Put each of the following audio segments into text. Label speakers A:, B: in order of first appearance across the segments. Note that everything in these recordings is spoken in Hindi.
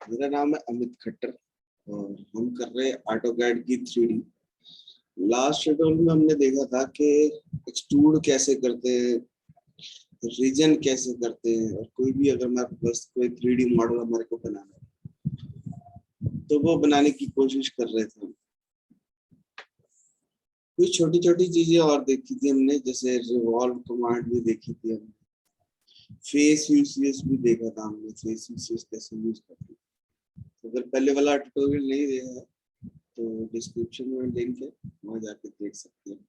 A: मेरा नाम है अमित खट्टर और हम कर रहे हैं ऑटोकैड की 3D। लास्ट ट्यूटोरियल में हमने देखा था कि एक्सट्रूड कैसे करते हैं, रीजन कैसे करते हैं, और कोई भी अगर हमारे पास कोई 3D मॉडल हमारे को बनाना है तो वो बनाने की कोशिश कर रहे थे। कुछ छोटी छोटी चीजें और देखी थी हमने, जैसे रिवॉल्व कमांड भी देखी थी हमने, फेस यूसीएस भी देखा था हमने, फेस यूसीएस कैसे यूज करते हैं। तो अगर पहले वाला ट्यूटोरियल नहीं देखा है तो डिस्क्रिप्शन में लिंक है, वहां जाके देख सकते हैं।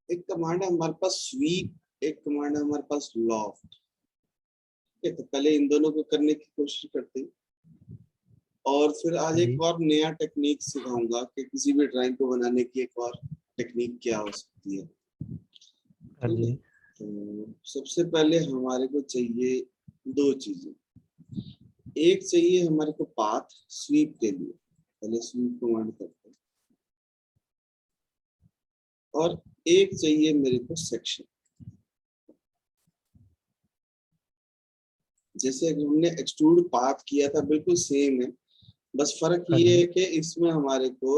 A: एक कमांड है हमारे पास स्वीप, एक कमांड है हमारे पास लॉफ्ट। तो पहले इन दोनों को करने की कोशिश करते हैं और फिर आज एक और नया टेक्निक सिखाऊंगा कि किसी भी ड्राइंग को बनाने की एक और टेक्निक क्या हो सकती है। ठीक है, तो सबसे पहले हमारे को चाहिए दो चीजें। एक चाहिए हमारे को पाथ स्वीप के लिए, पहले स्वीप कमांड करते हैं, और एक चाहिए मेरे को सेक्शन। जैसे हमने एक्सट्रूड पाथ किया था बिल्कुल सेम है, बस फर्क ये है कि इसमें हमारे को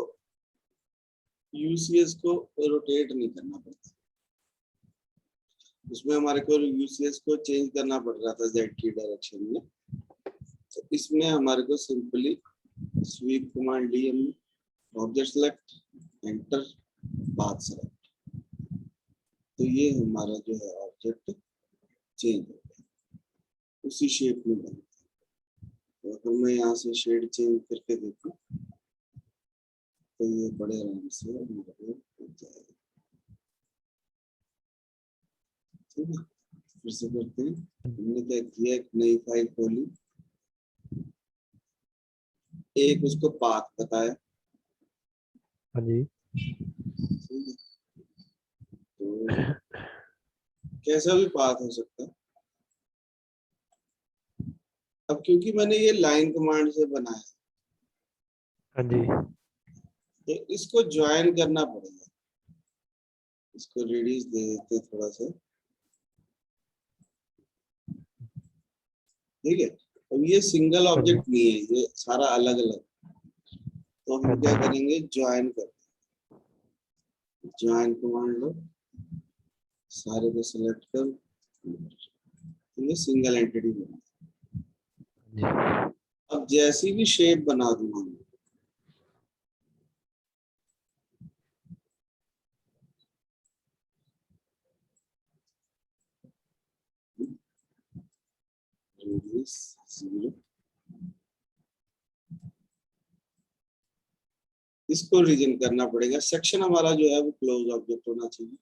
A: यूसीएस को रोटेट नहीं करना पड़ता, उसमें हमारे को यूसीएस को चेंज करना पड़ रहा था जेड की डायरेक्शन में। तो इसमें हमारे को सिंपली स्वीप कमांड ली हमने, object select, enter, path select, तो ये हमारा जो है ऑब्जेक्ट चेंज हो गया, उसी शेप में बना। तो अगर मैं यहाँ से शेड चेंज करके देखूं तो ये बड़े आराम से हमारे हो जाएगा। ठीक है, फिर से करते हैं। हमने क्या किया, एक नई फाइल खोली, एक उसको पाथ बताया।
B: हाँ जी।
A: तो कैसा भी पाथ हो सकता है। अब क्योंकि मैंने ये लाइन कमांड से बनाया,
B: हाँ जी,
A: तो इसको ज्वाइन करना पड़ेगा। इसको रेडियस दे देते थोड़ा सा। ठीक है, अब ये सिंगल ऑब्जेक्ट नहीं है, ये सारा अलग अलग। तो हम क्या करेंगे, ज्वाइन कर, ज्वाइन कमांड लो, सारे को सिलेक्ट कर, तो ये सिंगल एंटिटी बना। अब जैसी भी शेप बना दूंगा, रेडियस 0, इसको रीजन करना पड़ेगा। सेक्शन हमारा जो है वो क्लोज ऑब्जेक्ट होना चाहिए।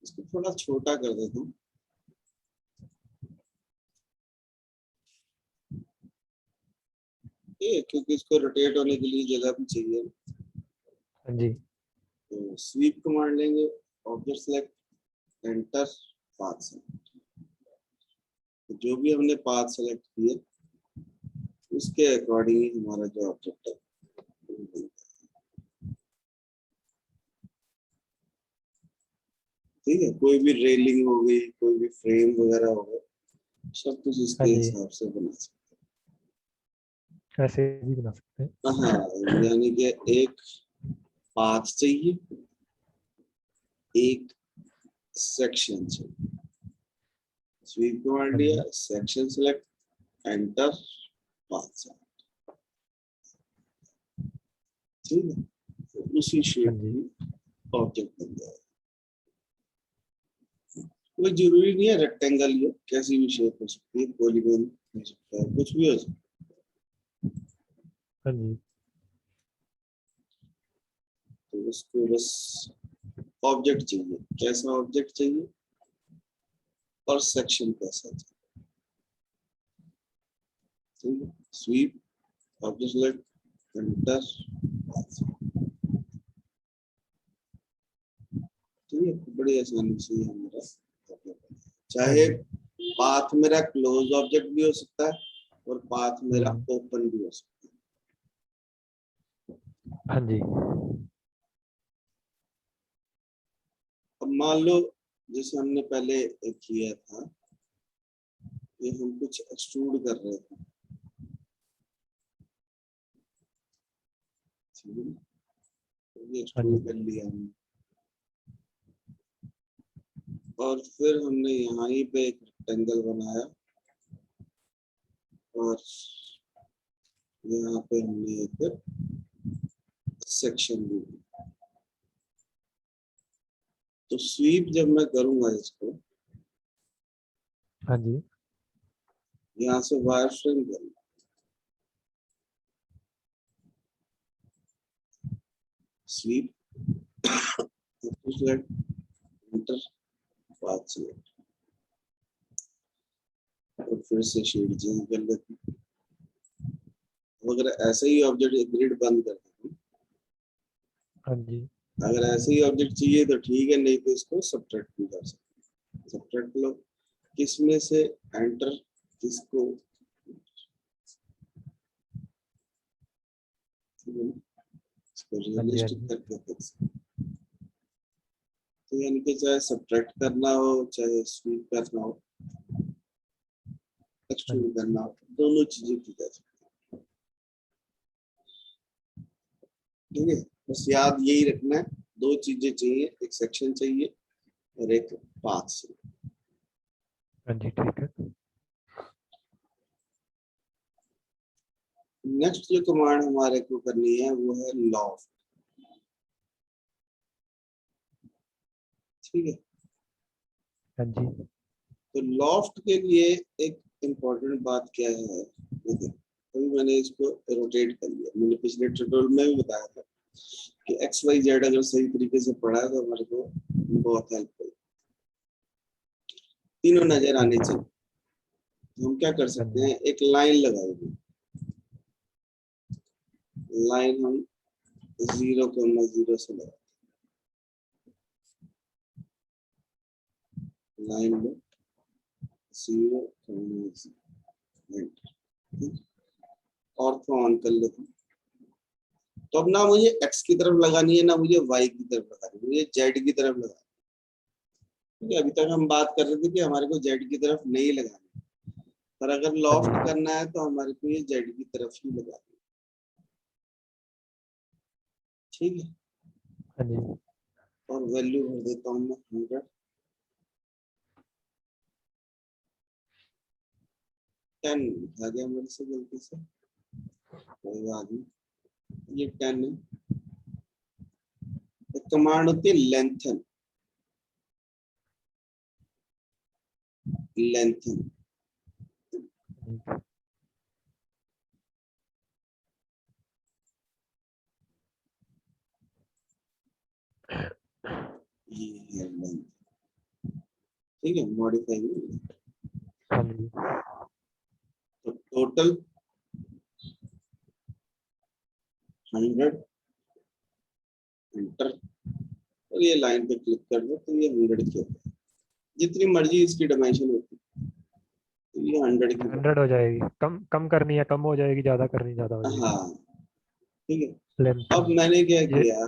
A: इसको थोड़ा छोटा कर देता हूँ, क्योंकि इसको रोटेट होने के लिए जगह भी चाहिए।
B: हाँ जी,
A: तो स्वीप कमांड लेंगे, object select, enter, path select. तो जो भी हमने पाथ सेलेक्ट किया उसके अकॉर्डिंग ही हमारा जो ऑब्जेक्ट है। ठीक है, कोई भी रेलिंग हो गई, कोई भी फ्रेम वगैरह हो गया, सब कुछ इसके हिसाब से बना सकते
B: हैं, ऐसे भी बना सकते हैं।
A: हैं। हाँ, यानी कि एक पाथ चाहिए, एक सेक्शन चाहिए। स्वीप कमांड लिया, section select, enter, path select. ठीक है, तो उसी शेप में ऑब्जेक्ट बन जाएगा। कोई जरूरी नहीं है रेक्टेंगल, ये कैसी भी शेप हो सकती है, पॉलीगन हो सकता है, कुछ भी हो सकता
B: हाँ जी,
A: है। तो उसको बस ऑब्जेक्ट चाहिए, कैसा ऑब्जेक्ट चाहिए और सेक्शन कैसा चाहिए। ठीक है, स्वीप, ऑब्जेक्ट सेलेक्ट, एंटर, ठीक है, बड़ी आसानी से हमारा चाहे पाथ मेरा क्लोज ऑब्जेक्ट भी हो सकता है और पाथ मेरा ओपन भी हो सकता है।
B: हाँ जी,
A: अब मान लो जैसे हमने पहले किया था ये हम कुछ एक्सट्रूड कर रहे थे, ठीक है, तो ये एक्सट्रूड कर लिया हमने। और फिर हमने यहाँ ही पे एक रेक्टेंगल बनाया और यहाँ पे हमने एक सेक्शन दी। तो स्वीप जब मैं करूंगा इसको,
B: हाँ जी,
A: यहाँ से वायर फ्रेम करूंगा, sweep select, enter, path select, और फिर से शेड चेंज कर लेते हैं। अगर ऐसे ही ऑब्जेक्ट ग्रिड बंद कर देते हैं,
B: हाँ जी,
A: अगर ऐसे ही ऑब्जेक्ट चाहिए तो ठीक है, नहीं तो इसको सब्ट्रैक्ट भी कर सकते हैं। सब्ट्रैक्ट लो, किसमें से एंटर, किसको, इसको
B: हाँ जी, हाँ
A: रियलिस्टिक
B: जी,
A: करके देख सकते हैं। तो यानी कि चाहे सब्ट्रैक्ट करना हो, चाहे स्वीप करना हो,
B: हाँ
A: एक्सट्रूड
B: जी,
A: करना हो, दोनों चीजें की जा सकती है। ठीक है, बस याद यही रखना है, दो चीजें चाहिए, एक सेक्शन चाहिए और एक पाथ से।
B: हाँ जी, ठीक है।
A: नेक्स्ट जो कमांड हमारे को करनी है वो है लॉफ्ट। ठीक है,
B: हाँ जी,
A: तो लॉफ्ट के लिए एक इम्पोर्टेंट बात क्या है, देखिए अभी मैंने इसको रोटेट कर लिया। मैंने पिछले ट्यूटोरियल में भी बताया था कि एक्स वाई जेड अगर सही तरीके से पढ़ा है तो हमारे को बहुत हेल्प करेगी, तीनों नजर आने चाहिए। तो हम क्या कर
B: हाँ
A: सकते
B: जी,
A: हैं, एक लाइन लगाएंगे, लाइन हम 0,0 से लगाते हैं, लाइन में 0,0, और तो ऑन कर लेते हैं। तो अब ना मुझे x की तरफ लगानी है, ना मुझे y की तरफ लगानी है, मुझे z की तरफ लगानी है। क्योंकि अभी तक हम बात कर रहे थे कि हमारे को z की तरफ नहीं लगानी, पर अगर
B: हाँ
A: लॉफ्ट
B: जी,
A: करना है तो हमारे को ये z की तरफ ही लगानी है। ठीक है,
B: हाँ जी,
A: और वैल्यू भर देता हूँ मैं 100, 10 आ गया मेरे से गलती से, कोई बात नहीं, ये 10 है। एक कमांड होती है लेंथन, लेंथन, ये है लेंथ। ठीक है, मॉडिफाई में
B: हाँ जी,
A: तो टोटल 100, एंटर, और ये लाइन पे क्लिक कर दो तो ये 100 की होती है। जितनी मर्जी इसकी डायमेंशन होती है, तो ये 100 की बनी।
B: 100 हो जाएगी। कम कम करनी है, कम हो जाएगी, ज्यादा करनी ज्यादा हो जाएगी।
A: हाँ, ठीक है।
B: लेंथ,
A: अब मैंने क्या
B: ये
A: किया,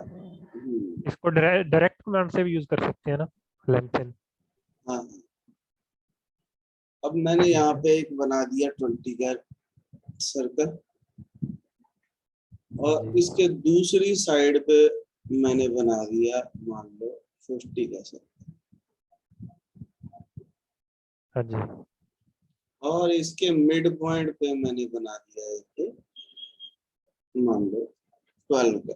B: इसको डायरेक्ट कमांड से भी यूज कर सकते हैं ना, लेंथ।
A: हाँ, अब मैंने
B: ठीक
A: यहाँ
B: है,
A: पे एक बना दिया 20 का सर्कल,
B: हाँ
A: और
B: जी,
A: इसके दूसरी साइड पे मैंने बना दिया मान लो 50 का सर्कल,
B: हाँ जी,
A: और इसके मिड पॉइंट पे मैंने बना दिया एक मान लो 12 का।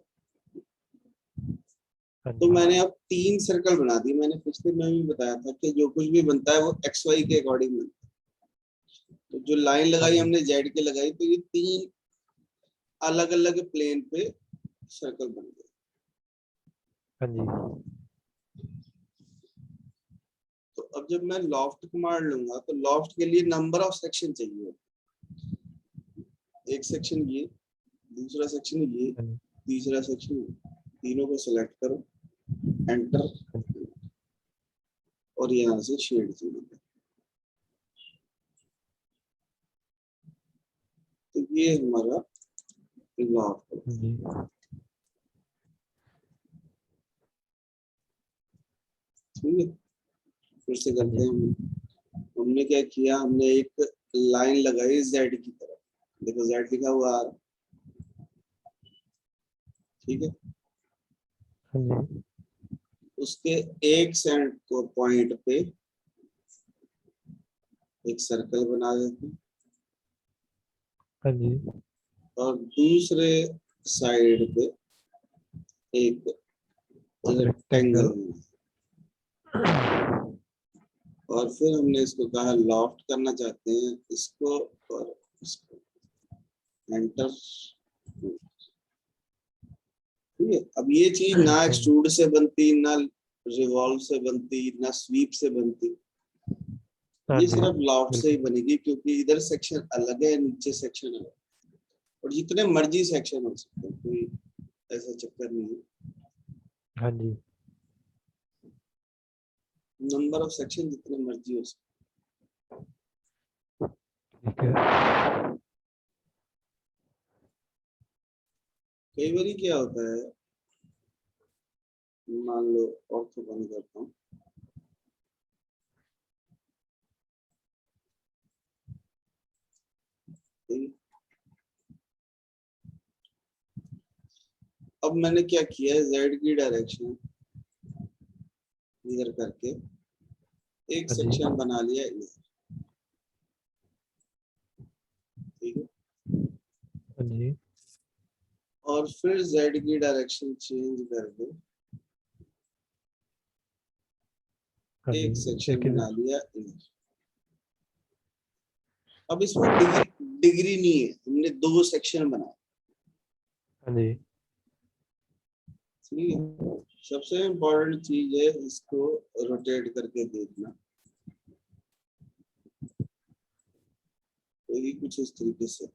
B: हाँ
A: तो
B: जी,
A: मैंने अब 3 सर्कल बना दिए। मैंने पिछले में भी बताया था कि जो कुछ भी बनता है वो एक्स वाई के अकॉर्डिंग बनता है। तो जो लाइन
B: हाँ
A: लगाई
B: जी,
A: हमने जेड के लगाई, तो ये 3 अलग अलग प्लेन पे सर्कल बन गए।
B: हाँ जी,
A: तो अब जब मैं लॉफ्ट कमांड लूंगा तो लॉफ्ट के लिए नंबर ऑफ सेक्शन चाहिए। एक सेक्शन ये, दूसरा सेक्शन ये,
B: हाँ जी,
A: तीसरा सेक्शन ये, तीनों को सिलेक्ट करो, एंटर,
B: हाँ जी,
A: और यहाँ से शेड चुनो। तो ये हमारा लॉफ्ट है।
B: जी,
A: ठीक है, फिर से
B: हाँ
A: करते
B: जी,
A: हैं हम। हमने क्या किया, हमने एक लाइन लगाई जेड की तरफ, देखो जेड लिखा हुआ आ रहा है, ठीक है।
B: हाँ जी,
A: उसके एक सेंट को पॉइंट पे एक सर्कल बना देते हैं
B: हाँ जी,
A: और दूसरे साइड पे एक रेक्टेंगल,
B: रेक्टेंगल।
A: और फिर हमने इसको कहा लॉफ्ट करना चाहते हैं इसको और इसको, एंटर। ठीक है, अब ये चीज ना एक्सट्रूड से बनती, ना रिवॉल्व से बनती, ना स्वीप से बनती,
B: हाँ
A: ये
B: जी,
A: सिर्फ लॉफ्ट से ही
B: बिल्कुल।
A: बनेगी, क्योंकि इधर सेक्शन अलग है, नीचे सेक्शन अलग है। और जितने मर्जी सेक्शन हो सकते हैं, कोई ऐसा चक्कर नहीं है।
B: हाँ जी,
A: नंबर ऑफ सेक्शन जितने मर्जी हो सकते
B: ठीक है।
A: हैं। कई बार क्या होता है, मान लो ऑर्थो बंद करता हूँ, ठीक है? अब मैंने क्या किया है, जेड की डायरेक्शन इधर करके एक
B: हाँ जी,
A: सेक्शन बना लिया इधर, ठीक है।
B: हाँ जी,
A: और फिर जेड की डायरेक्शन चेंज करके
B: हाँ जी,
A: एक सेक्शन
B: एक
A: बना
B: इधर।
A: लिया इधर। अब इसमें डिग्री डिग्री नहीं है, हमने दो सेक्शन बनाए,
B: हाँ जी,
A: ठीक है। सबसे इम्पोर्टेंट चीज है इसको रोटेट करके देखना, तो ये कुछ इस तरीके से,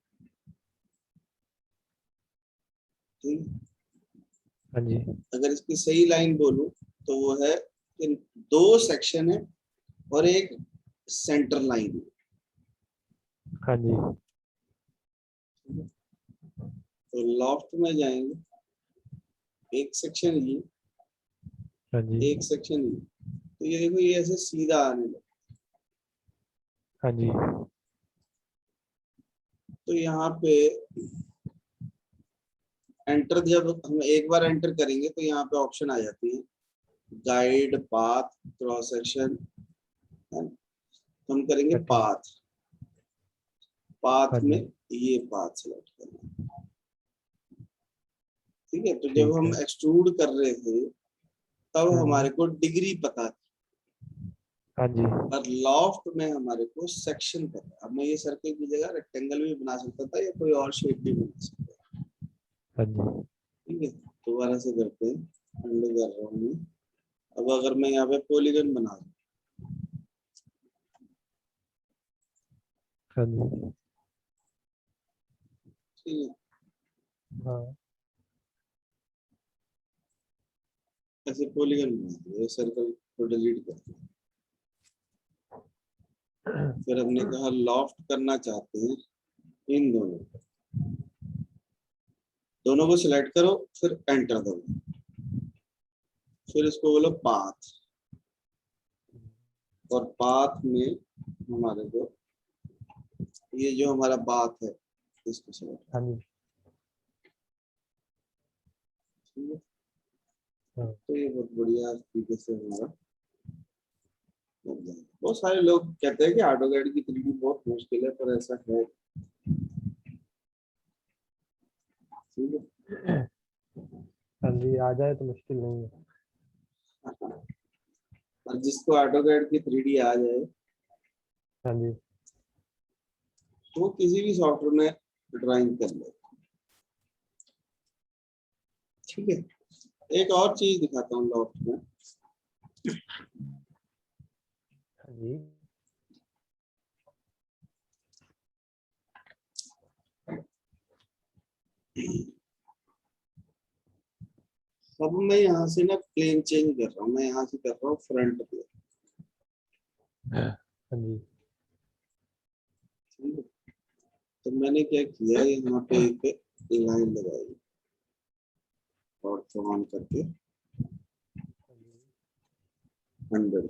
A: ठीक है।
B: हाँ जी,
A: अगर इसकी सही लाइन बोलूं तो वो है कि दो सेक्शन है और एक सेंटर लाइन है,
B: हाँ जी,
A: ठीक है? तो लॉफ्ट में जाएंगे, एक सेक्शन ये,
B: हाँ जी,
A: एक सेक्शन ये, तो ये देखो ये ऐसे सीधा आने लगा।
B: हाँ जी,
A: तो यहाँ पे एंटर, जब हम एक बार एंटर करेंगे तो यहाँ पे ऑप्शन आ जाती है, गाइड, पाथ, क्रॉस सेक्शन। हम करेंगे
B: कटिंग।
A: पाथ, पाथ
B: हाँ
A: में
B: जी,
A: ये पाथ सेलेक्ट करना, ठीक है। तो जब
B: ठीक
A: हम
B: है।
A: एक्सट्रूड कर रहे थे तब
B: हम्म,
A: हमारे को डिग्री पता थी,
B: हाँ जी,
A: और लॉफ्ट में हमारे को सेक्शन पता। अब मैं ये सर्कल की जगह रेक्टेंगल भी बना सकता था या कोई और शेप भी बना सकता था,
B: हाँ जी,
A: ठीक है। दोबारा से करते हैं, अंडू कर रहा हूँ मैं। अब अगर मैं यहाँ पे पॉलीगन बना दूं,
B: हाँ जी,
A: ठीक है,
B: हाँ,
A: ऐसे पॉलीगन बना दिया, सर्कल को डिलीट कर दिया। फिर हमने कहा लॉफ्ट करना चाहते हैं इन दोनों को, दोनों को सिलेक्ट करो, फिर एंटर दो, फिर इसको बोलो पाथ, और पाथ में हमारे को ये जो हमारा पाथ है इसको सिलेक्ट,
B: हाँ जी,
A: ठीक है।
B: हाँ,
A: तो ये बहुत बढ़िया तरीके से हमारा बन जाएगा। बहुत सारे लोग कहते हैं कि ऑटोकैड की 3D बहुत मुश्किल है, पर ऐसा है, ठीक है।
B: हाँ जी, आ जाए तो मुश्किल नहीं है।
A: और जिसको ऑटोकैड की 3D आ जाए
B: हाँ जी,
A: तो वो किसी भी सॉफ्टवेयर में ड्राइंग कर ले, ठीक है। एक और चीज दिखाता हूँ लॉफ्ट में,
B: हाँ जी,
A: अब मैं यहाँ से ना प्लेन चेंज कर रहा हूँ, मैं यहाँ से कर रहा हूँ फ्रंट पे,
B: हाँ जी,
A: ठीक है। तो मैंने क्या किया, यहाँ पे एक लाइन लगाई और ऑन करके 100,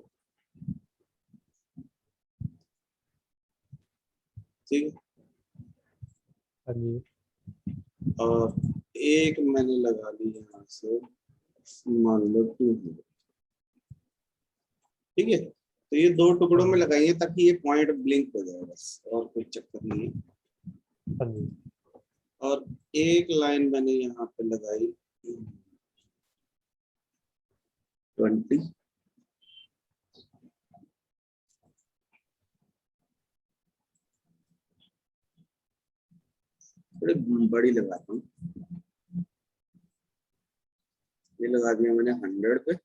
A: ठीक है,
B: हाँ जी,
A: और एक मैंने लगा ली यहाँ से, मान लो 200। ठीक है, तो ये दो टुकड़ों में लगाइए ताकि ये पॉइंट ब्लिंक हो जाए, बस और कोई चक्कर नहीं है।
B: हाँ जी,
A: और एक लाइन मैंने यहाँ पे लगाई 20। थोड़ी बड़ी लगाता हूँ, ये लगा दिया मैंने 100 पे।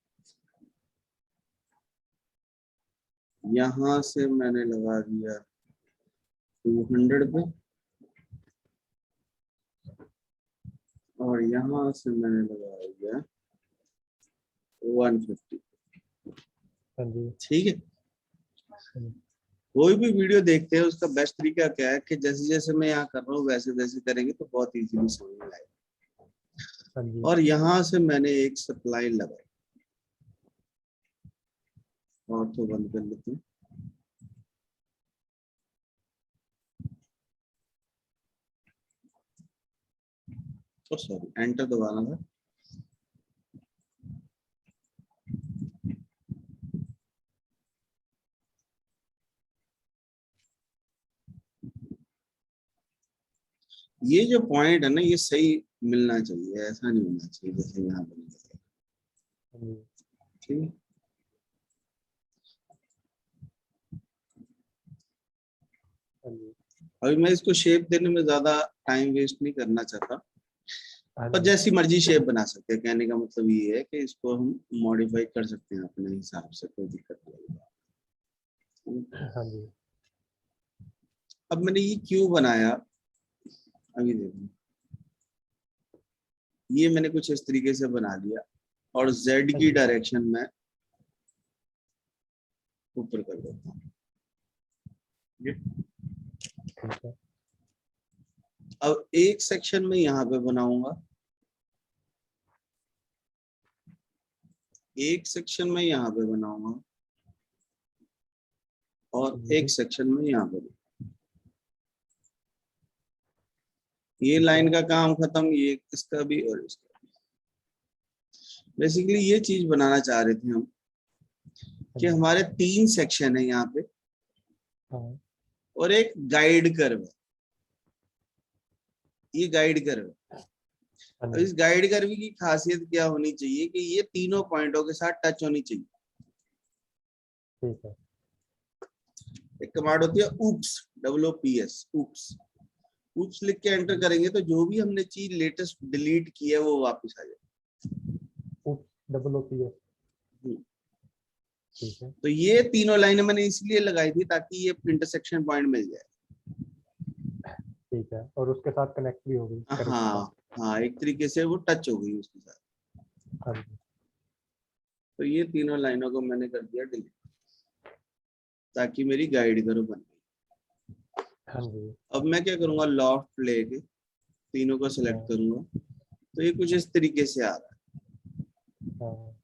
A: यहाँ से मैंने लगा दिया 200 पे, और यहाँ से मैंने लगा दिया 150।
B: हाँ जी,
A: ठीक है,
B: हाँ जी,
A: कोई भी वीडियो देखते हैं उसका बेस्ट तरीका क्या है कि जैसे जैसे मैं यहाँ कर रहा हूँ वैसे वैसे करेंगे तो बहुत इजीली समझ में आएगा।
B: हाँ जी,
A: और यहाँ से मैंने एक सप्लाई लगाई, और तो बंद कर लेते हैं। तो सॉरी, एंटर दबाना था। ये जो पॉइंट है ना, ये सही मिलना चाहिए, ऐसा नहीं होना चाहिए जैसे यहाँ बन गया।
B: हाँ जी,
A: ठीक है,
B: हाँ जी,
A: अभी मैं इसको शेप देने में ज्यादा टाइम वेस्ट नहीं करना चाहता,
B: हाँ
A: पर
B: जी,
A: जैसी मर्जी शेप बना सकते हैं। कहने का मतलब ये है कि इसको हम मॉडिफाई कर सकते हैं अपने हिसाब से, कोई दिक्कत नहीं है।
B: हाँ जी,
A: अब मैंने ये क्यों बनाया, अभी देखो, ये मैंने कुछ इस तरीके से बना लिया, और Z
B: हाँ
A: की
B: जी,
A: डायरेक्शन में ऊपर कर देता हूँ। ये
B: ठीक है,
A: अब एक सेक्शन में यहाँ पे बनाऊंगा, एक सेक्शन में यहाँ पे बनाऊंगा, और
B: जी,
A: एक सेक्शन में यहाँ पे। ये
B: ठीक है,
A: लाइन का काम खत्म, ये इसका भी और इसका। बेसिकली ये चीज बनाना चाह रहे थे हम
B: हाँ
A: कि
B: जी,
A: हमारे 3 सेक्शन है यहाँ पे,
B: हाँ,
A: और एक गाइड कर्व है। ये गाइड कर्व है।
B: हाँ
A: अब
B: जी,
A: इस गाइड कर्व की खासियत क्या होनी चाहिए कि ये तीनों पॉइंटों के साथ टच होनी चाहिए।
B: ठीक है,
A: एक कमांड होती है ऊप्स, WOPS, ऊप्स। ऊप्स लिख के एंटर करेंगे तो जो भी हमने चीज लेटेस्ट डिलीट की है वो वापस आ जाए।
B: OOPS, ठीक है,
A: तो ये तीनों लाइनें मैंने इसलिए लगाई थी ताकि ये इंटरसेक्शन पॉइंट मिल जाए।
B: ठीक है, और उसके साथ कनेक्ट भी हो गई कर्व के साथ।
A: हाँ हाँ, एक तरीके से वो टच हो गई उसके साथ।
B: हाँ जी,
A: तो ये तीनों लाइनों को मैंने कर दिया डिलीट, ताकि मेरी गाइड करो बन गई।
B: हाँ जी,
A: अब मैं क्या करूंगा, लॉफ्ट लेके तीनों को सिलेक्ट
B: हाँ,
A: करूंगा, तो ये कुछ इस तरीके से आ रहा
B: हाँ,
A: है।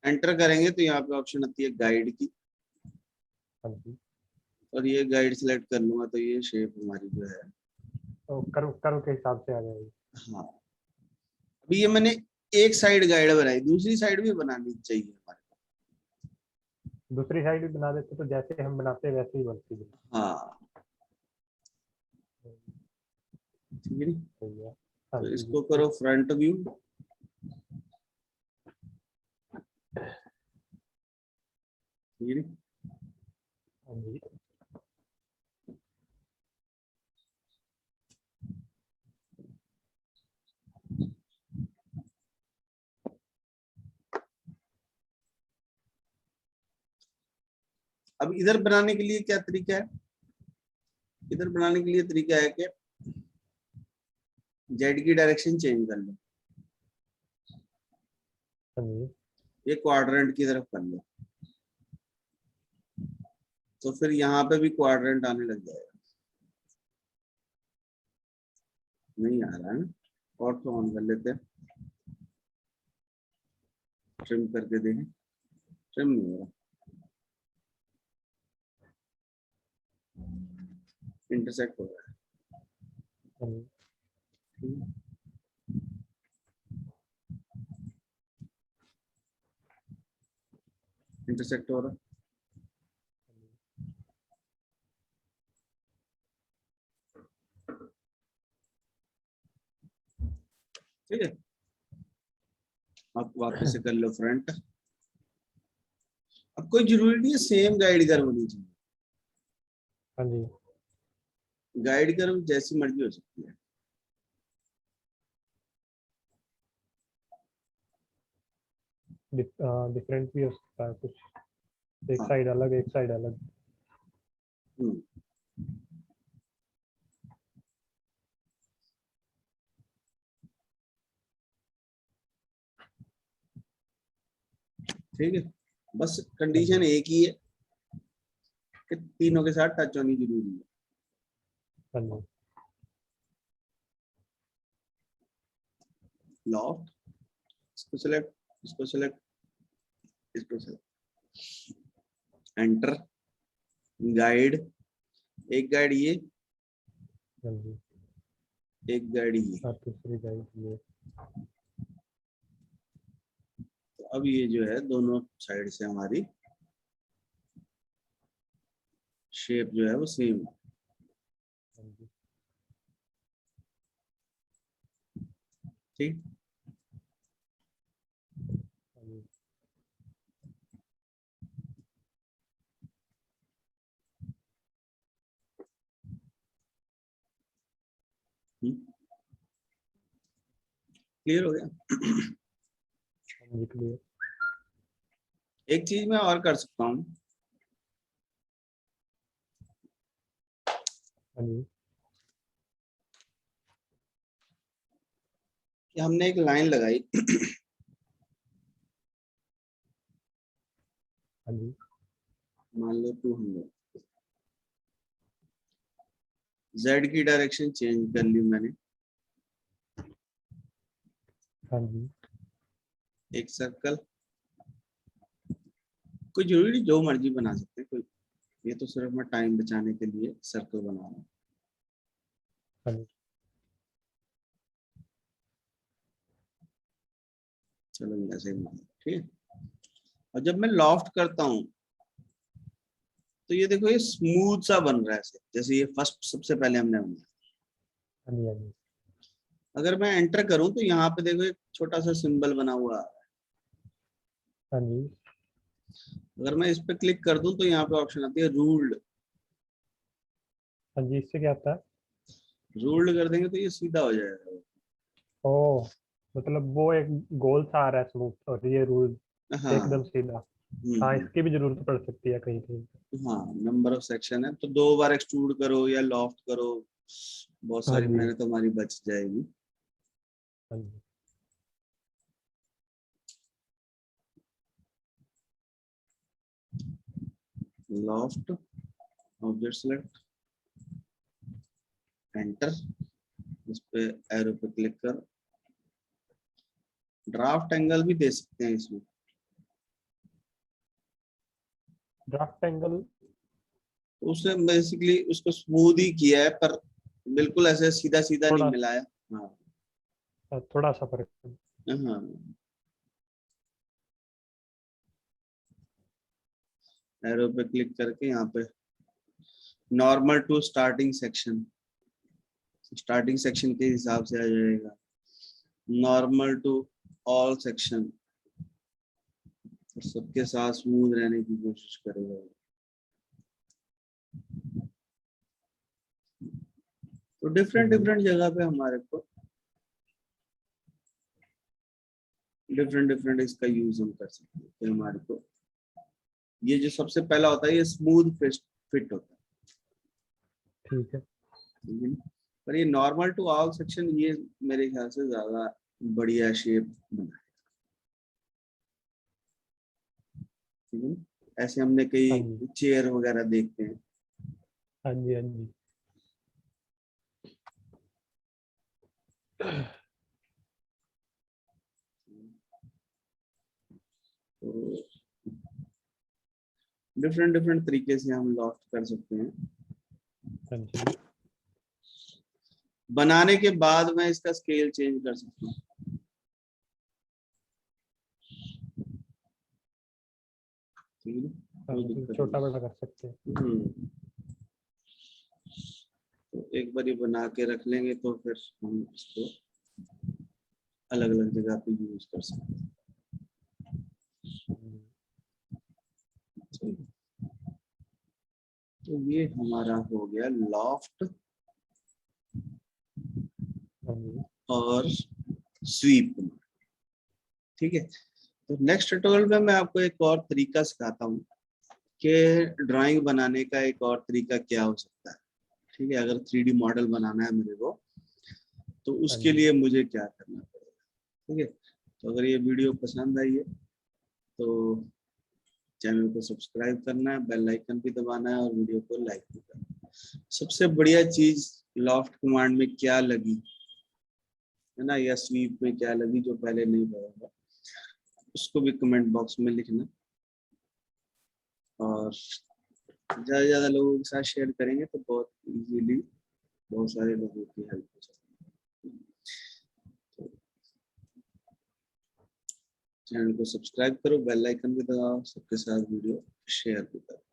A: एंटर करेंगे तो यहाँ पे ऑप्शन आती है गाइड की,
B: हाँ जी,
A: और ये गाइड सिलेक्ट कर लूंगा तो ये शेप हमारी जो है।
B: तो कर्व कर्व के हिसाब से आ जाएगी।
A: हाँ, अभी ये मैंने एक साइड गाइड बनाई, दूसरी साइड भी बनानी चाहिए हमारे।
B: दूसरी साइड भी बना देते तो जैसे हम बनाते हैं वैसे ही बनती है।
A: हाँ, ठीक है नी?
B: सही है। हाँ
A: तो
B: जी,
A: इसको करो फ्रंट व्यू, ठीक है नी?
B: हाँ जी,
A: अब इधर बनाने के लिए क्या तरीका है, इधर बनाने के लिए तरीका है कि जेड की डायरेक्शन चेंज कर लो,
B: हाँ जी,
A: ये क्वाड्रेंट की तरफ कर लो, तो फिर यहाँ पे भी क्वाड्रेंट आने लग जाएगा। नहीं आ रहा है ना, और तो ऑन कर लेते हैं, ट्रिम करके देखें, ट्रिम नहीं हो रहा। इंटरसेक्ट हो रहा
B: हाँ जी,
A: है, इंटरसेक्ट हो रहा है। ठीक है, अब वापस से कर लो फ्रंट। अब कोई जरूरी नहीं है सेम गाइड कर्व होनी चाहिए,
B: हाँ जी,
A: गाइड कर्व जैसी मर्जी हो सकती है।
B: डिफरेंट भी हो सकता है कुछ, एक
A: हाँ,
B: साइड अलग एक साइड अलग।
A: हम्म, ठीक है, बस
B: हाँ जी,
A: कंडीशन एक ही है कि तीनों के साथ टच होनी जरूरी है।
B: हाँ जी,
A: लॉफ्ट, इसको सेलेक्ट, इसको सेलेक्ट, इसको सेलेक्ट, एंटर, गाइड, एक गाइड ये,
B: हाँ जी,
A: एक गाइड ये।
B: और दूसरी गाइड ये।
A: तो अब ये जो है दोनों साइड से हमारी शेप जो है वो सेम है।
B: हाँ जी,
A: ठीक,
B: हाँ जी,
A: क्लियर हो गया।
B: हाँ जी, क्लियर।
A: एक चीज मैं और कर सकता हूँ,
B: हाँ जी,
A: कि हमने एक लाइन लगाई,
B: हाँ जी,
A: मान लो 200, जेड की डायरेक्शन चेंज कर ली मैंने,
B: हाँ जी,
A: एक सर्कल, कोई जरूरी नहीं जो मर्जी बना सकते हैं कोई, ये तो सिर्फ मैं टाइम बचाने के लिए सर्कल बना रहा हूँ।
B: हाँ जी,
A: चलो मैं ऐसे ही बना, ठीक है। और जब मैं लॉफ्ट करता हूँ तो ये देखो ये स्मूथ सा बन रहा है ऐसे, जैसे ये फर्स्ट सबसे पहले हमने बनाया।
B: हाँ जी, हाँ जी,
A: अगर मैं एंटर करूं तो यहाँ पे देखो एक छोटा सा सिंबल बना हुआ है।
B: हाँ जी,
A: अगर मैं इस पे क्लिक कर दूं तो यहाँ पे ऑप्शन आती है रूल्ड,
B: हाँ जी, इससे क्या आता है?
A: रूल्ड कर देंगे तो ये सीधा हो जाएगा।
B: ओ, मतलब वो एक गोल सा आ रहा है स्मूथ और ये रूल
A: हाँ,
B: एकदम सीधा। हाँ,
A: हम्म,
B: इसकी भी जरूरत पड़ सकती है कहीं कहीं।
A: हाँ, नंबर ऑफ सेक्शन है तो 2 बार एक्सट्रूड करो या लॉफ्ट करो, बहुत
B: हाँ
A: सारी
B: जी,
A: मेहनत हमारी बच जाएगी।
B: हाँ जी,
A: लॉफ्ट, ऑब्जेक्ट सेलेक्ट, एंटर, इस पे एरो पे क्लिक कर, ड्राफ्ट एंगल भी दे सकते हैं इसमें।
B: Draft angle.
A: तो उसने बेसिकली उसको स्मूथ ही किया है पर बिल्कुल ऐसे सीधा सीधा नहीं
B: थोड़ा
A: मिलाया। हाँ,
B: थोड़ा सा फर्क है।
A: हाँ, एरो पे क्लिक करके यहाँ पे normal to starting section, starting section के हिसाब से आ जाएगा, नॉर्मल टू ऑल सेक्शन, और सबके साथ स्मूथ रहने की कोशिश करेगा। तो डिफरेंट
B: हम्म,
A: डिफरेंट जगह पे हमारे को डिफरेंट डिफरेंट इसका यूज हम कर सकते हैं कि हमारे को ये जो सबसे पहला होता है ये स्मूथ फिट होता है,
B: ठीक है।
A: ठीक है ना? पर ये नॉर्मल टू ऑल सेक्शन ये मेरे ख्याल से ज्यादा बढ़िया शेप बना है, ठीक है ना? ऐसे हमने
B: हाँ जी,
A: कई चेयर वगैरह देखते हैं।
B: हाँ जी, हाँ जी,
A: तो डिफरेंट डिफरेंट तरीके से हम लॉफ्ट कर सकते हैं।
B: हाँ जी,
A: बनाने के बाद मैं इसका स्केल चेंज कर सकता हूँ। ठीक है,
B: हाँ,
A: कोई
B: मतलब
A: दिक्कत
B: छोटा
A: नहीं।
B: बड़ा कर सकते हैं।
A: तो एक बार ये बना के रख लेंगे तो फिर हम इसको अलग अलग जगह पे यूज कर सकते हैं। ठीक। तो ये हमारा हो गया लॉफ्ट
B: हाँ जी,
A: और स्वीप। ठीक है, तो नेक्स्ट ट्यूटोरियल में मैं आपको एक और तरीका सिखाता हूँ कि ड्राइंग बनाने का एक और तरीका क्या हो सकता है। ठीक है, अगर 3D मॉडल बनाना है मेरे को तो
B: हाँ
A: उसके
B: जी,
A: लिए मुझे क्या करना पड़ेगा। ठीक है, तो अगर ये वीडियो पसंद आई है तो चैनल को सब्सक्राइब करना है, बेल आइकन भी दबाना है और वीडियो को लाइक भी करना है। सबसे बढ़िया चीज लॉफ्ट कमांड में क्या लगी है ना, या स्वीप में क्या लगी जो पहले नहीं पता था, उसको भी कमेंट बॉक्स में लिखना। और ज्यादा से ज्यादा लोगों के साथ शेयर करेंगे तो बहुत इजीली बहुत सारे लोगों की हेल्प हो सकती है। तो चैनल को सब्सक्राइब करो, बेल आइकन भी दबाओ, सबके साथ वीडियो शेयर भी करो।